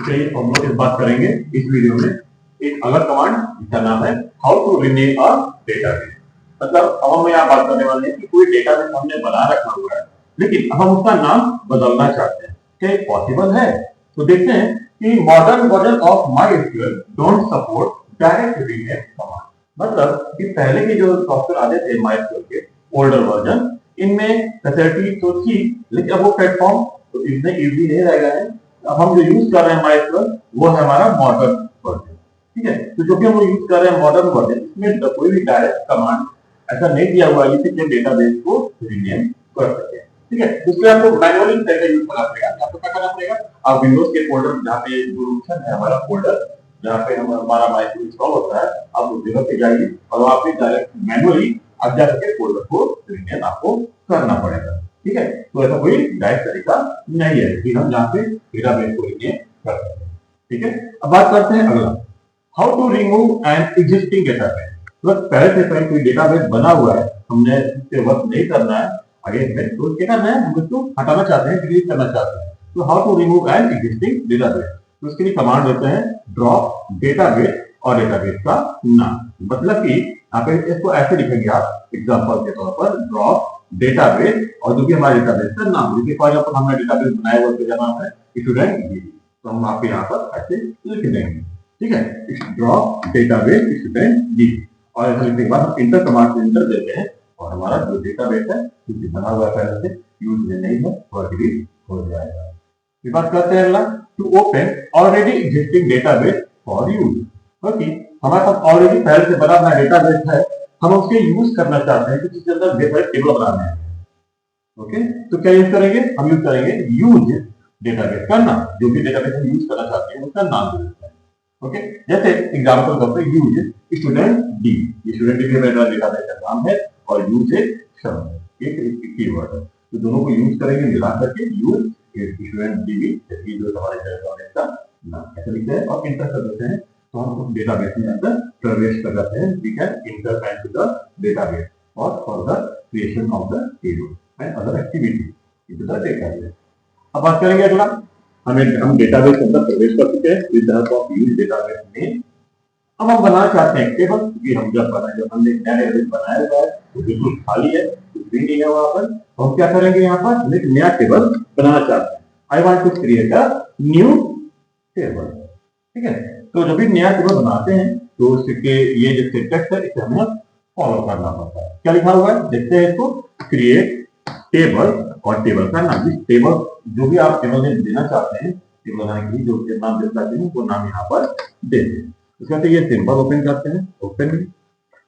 चलिए हम लोग इस बात करेंगे इस वीडियो में एक अलग कमांड जिसका नाम है how to rename a database. मतलब अब हम यहाँ बात करने वाले हैं कि कोई डेटाबेस हमने बना रखा हुआ है लेकिन हम उसका नाम बदलना चाहते हैं, क्या ये पॉसिबल है? तो देखते हैं कि modern version of MySQL don't support direct rename command. मतलब कि पहले के जो सॉफ्टवेयर आते थे MySQL के ओल्डर वर्जन, इनमें फैसिलिटी तो थी लेकिन अब वो प्लेटफॉर्म तो इतने इजी नहीं रह गए हैं। अब हम जो यूज कर रहे हैं MySQL वो है हमारा मॉडर्न वर्जन, ठीक है। तो जो भी हम यूज कर रहे हैं मॉडर्न वर्जन, इसमें कोई भी डायरेक्ट कमांड ऐसा नहीं दिया हुआ है जिससे डेटाबेस को रीनेम कर सके, ठीक है। उसके आपको मैनुअली तरीका यूज करना पड़ेगा। आपको क्या करना पड़ेगा, आप विंडोज के फोल्डर जहाँ पे जो ऑप्शन है हमारा फोल्डर जहाँ पे हमारा MySQL इंस्टॉल होता है, आप उस जगह पे जाइए और वहाँ पे डायरेक्ट मैनुअली आप जा करके फोल्डर को रीनेम आपको करना पड़ेगा, ठीक है। तो ऐसा कोई डायरेक्ट तरीका नहीं है कि हम यहाँ पे डेटाबेस को रीनेम कर सकते हैं, ठीक है। अब बात करते हैं अगला, how to remove an existing database. मतलब पहले से पहले कोई डेटाबेस बना हुआ है, हमने उस पे वर्क नहीं करना है आगे में, तो क्या करना है, हम उसको हटाना चाहते हैं, डिलीट करना चाहते हैं। तो how to remove an existing database, तो उसके लिए कमांड देते हैं ड्रॉप डेटाबेस और डेटाबेस का नाम। मतलब कि आप इसको ऐसे लिखेंगे आप एग्जांपल के तौर पर ड्रॉप डेटाबेस और जो भी हमारे डेटाबेस का नाम, जैसे फॉर एग्जांपल हमने डेटाबेस बनाया हुआ उसका नाम है स्टूडेंट डी, तो हम आपके यहाँ पर ऐसे लिख देंगे, ठीक है, ड्रॉप डेटाबेस स्टूडेंट डी। और ऐसा लिखने के बाद हम इंटर कमांड से इंटर देते हैं और हमारा जो डेटाबेस है जो बना हुआ है पहले से यूज में नहीं है वह डिलीट हो जाएगा। फिर बात करते हैं अगला, to open already existing database for use. क्योंकि हमारे पास ऑलरेडी पहले से बना हुआ डेटाबेस है, हम उसके यूज करना चाहते हैं, किसी के अंदर ढेर सारे टेबल बनाने हैं, ओके। तो क्या यूज करेंगे, हम यूज करेंगे यूज डेटाबेस का नाम, जो भी डेटाबेस हम यूज करना चाहते हैं उसका नाम देते हैं, ओके। जैसे एग्जांपल करते हैं यूज स्टूडेंट डी, ये स्टूडेंट डी मेरा डेटाबेस का नाम है और यूज एक शब्द है, एक कीवर्ड है, तो दोनों को यूज करेंगे मिला करके यूज स्टूडेंट डी, ये जो हमारे डेटाबेस का नाम ऐसे लिखते हैं और इंटर कर देते हैं, तो हम उस डेटाबेस में अंदर प्रवेश कर जाते हैं। We can enter into the database और for the creation of the table and other activity into the database. अब बात करेंगे अगला, हम डेटाबेस के अंदर प्रवेश कर चुके हैं with the help of use database name. अब हम बनाना चाहते हैं टेबल, क्योंकि हम जब हमने नया डेटाबेस बनाया हुआ है वो बिल्कुल खाली है, कुछ भी नहीं है वहां पर, तो हम क्या करेंगे, यहाँ पर हम एक नया टेबल बनाना चाहते हैं। I want to create a new table, ठीक है। तो जब भी नया टेबल बनाते हैं तो उसके ये जो सिंटैक्स है इसे हमें फॉलो करना पड़ता है। क्या लिखा हुआ है देखते हैं इसको, क्रिएट टेबल और टेबल का नाम, जिस टेबल जो भी आप टेबल में देना चाहते हैं, टेबल बनाने के लिए जो नाम देना चाहते हैं वो नाम यहाँ पर दे दें। उसके बाद ये सिंबल ओपन करते हैं, ओपन।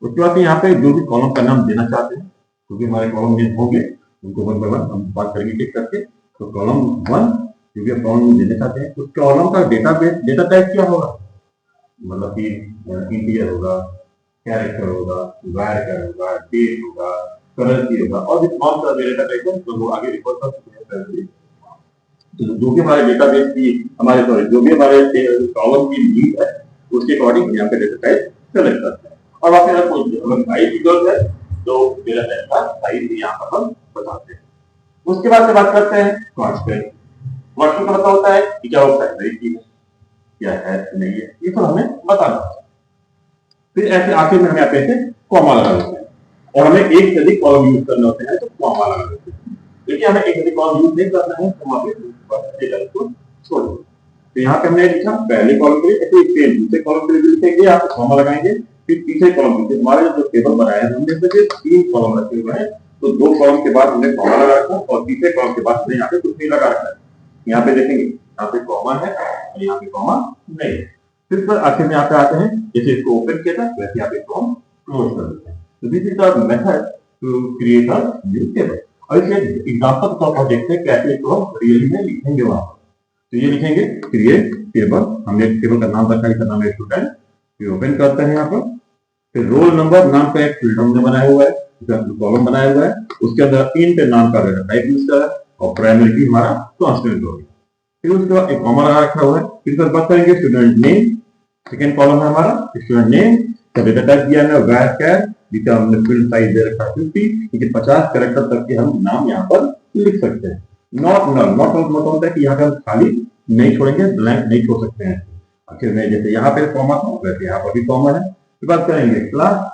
उसके बाद यहाँ पे जो भी कॉलम का नाम देना चाहते हैं, क्योंकि हमारे कॉलम में होंगे उनको वन बाय वन हम बात करेंगे टिक करके। तो कॉलम वन जो भी आप कॉलम देना चाहते हैं उस कॉलम का डेटा टाइप क्या होगा, मतलब कि इंटीजर होगा, कैरेक्टर होगा, वैरिएबल होगा, डेट होगा, करेंसी होगा, और भी कौन सा डेटा टाइप है तो वो आगे रिकॉर्ड कर सकते हैं। तो जो भी हमारे डेटाबेस की हमारे सॉरी जो भी हमारे कॉलम की नीड है उसके अकॉर्डिंग यहाँ पे डेटा टाइप सेलेक्ट करते हैं और वहाँ पे अगर साइज की जरूरत है तो डेटा टाइप का साइज भी यहाँ पर हम बताते हैं। उसके बाद से बात करते हैं कांस्टेंट। कांस्टेंट का मतलब होता है कि क्या वो प्राइमरी की है, क्या है नहीं है, ये तो हमें बताना है। फिर ऐसे आखिर में हमें यहाँ पे कॉमा लगा देते हैं और हमें एक से अधिक कॉलम यूज करना होते हैं तो कॉमा लगा देते हैं। देखिए हमें एक से अधिक कॉलम यूज नहीं करना है तो वहाँ पे डेटा को छोड़ दें। तो यहाँ पे हमने लिखा पहले कॉलम के लिए ऐसे सेम दूसरे कॉलम के लिए लिखेंगे, आप कॉमा लगाएंगे, फिर तीसरे कॉलम के लिए हमारे जो टेबल बनाया है हमने इसमें 3 कॉलम रखे हुए हैं, तो 2 कॉलम के बाद हमने कॉमा लगा रखा और तीसरे कॉलम के बाद हमने यहाँ पे कुछ नहीं लगा रखा है। यहाँ पे देखेंगे यहाँ पे कॉमा है और यहाँ पे कॉमा नहीं है। फिर पर आखिर में यहाँ पे आते हैं, जैसे इसको ओपन किया था वैसे यहाँ पे इसको हम क्लोज कर देते हैं। तो this is the method to create a new table. और इसके एग्जांपल के तौर पर देखते हैं कैसे इसको हम रियली में लिखेंगे वहां पर। तो ये लिखेंगे क्रिएट टेबल, हमने टेबल का नाम रखा है, इसका नाम है स्टूडेंट। फिर ओपन करते हैं यहाँ पर, फिर रोल नंबर नाम का एक फील्ड हमने बनाया हुआ है, कॉलम बनाया हुआ है, उसके अंदर इंट नाम का डेटा टाइप यूज करा और प्राइमरी की हमारा कांस्टेंट हो गया। फिर उसके बाद एक कॉमा लगा रखा हुआ है। फिर बात करेंगे स्टूडेंट नेम, सेकेंड कॉलम है हमारा स्टूडेंट नेम का डेटा टाइप दिया है var जिसका हमने फील्ड साइज दे रखा है 50, क्योंकि 50 कैरेक्टर तक के हम नाम यहाँ पर लिख सकते हैं। नॉट नल, नॉट मतलब होता है कि यहाँ पे हम खाली नहीं छोड़ेंगे, ब्लैंक नहीं छोड़ सकते हैं। आखिर में जैसे यहाँ पे कॉमा था वैसे यहाँ पर भी कॉमा है। फिर बात करेंगे क्लास,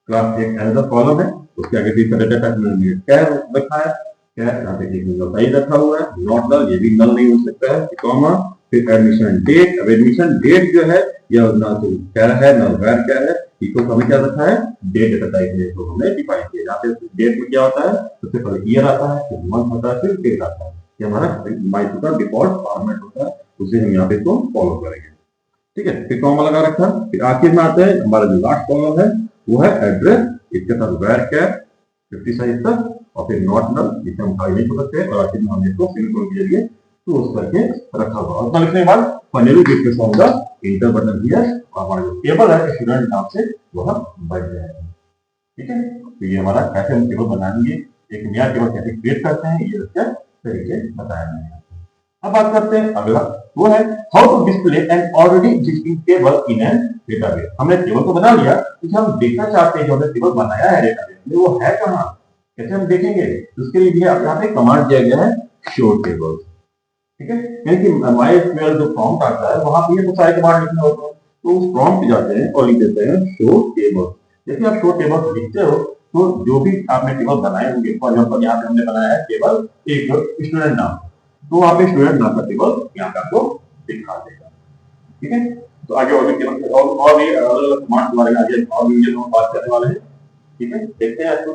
क्लास एक एज कॉलम है, उसके आगे भी डेटा टाइप में कैर रखा है, कैर यहाँ पे एक नल साइज रखा हुआ है, नॉट नल, ये भी नल नहीं हो सकता है, कॉमा। फिर एडमिशन डेट, अब एडमिशन डेट जो है यह ना तो कैर है ना वैर कैर है, इसको हमें क्या रखा है, डेट डेटा टाइप में तो हमने डिफाइन किया। यहाँ पे डेट में क्या होता है, सबसे पहले ईयर आता है, फिर मंथ आता है, फिर डेट आता है। ये हमारा माइक्रो का डिफॉल्ट फॉर्मेट होता है, उसे हम यहाँ पे इसको फॉलो करेंगे। ठीक है, फिर कॉमा लगा रखा। फिर आखिर में आते हैं हमारा जो लास्ट कॉलम है वो है एड्रेस, इसके साथ वेर कैर 50 साइज तक, और फिर नॉट नल जिसे हम खाली नहीं छोड़ सकते, और आखिर में हमने इसको सिंगल के जरिए क्लोज करके रखा हुआ। उतना लिखने के बाद finally give this on the inter button here, और हमारा जो टेबल है स्टूडेंट नाम से वह बन जाएगा। ठीक है, तो ये हमारा कैसे हम टेबल बनाएंगे, एक नया टेबल कैसे क्रिएट करते हैं, ये उसका तरीके बताया मैंने। अब बात करते हैं अगला, वो है how to display an already existing table in an database. हमने टेबल तो बना लिया, लेकिन हम देखना चाहते हैं जो हमने टेबल बनाया है डेटाबेस में वो है कहाँ, कैसे हम देखेंगे। उसके लिए यहाँ पे कमांड दिया गया है शो टेबल। ठीक है, यानी कि MySQL जो प्रॉम्प्ट आता है वहां पे ये तो सारे कमांड लिखने होते हैं, तो उस प्रॉम्प्ट पे जाते हैं और लिख देते हैं शो टेबल। जैसे आप शो टेबल लिखते हो तो जो भी आपने टेबल बनाए होंगे, फॉर एग्जांपल यहाँ पे हमने बनाया है टेबल एक स्टूडेंट नाम, तो वहां पे स्टूडेंट नाम का टेबल यहाँ पे आपको दिखा देगा। ठीक है, तो आगे और भी टेबल और भी अलग अलग कमांड के बारे में आगे और भी हम बात करने वाले हैं। ठीक है, देखते हैं आज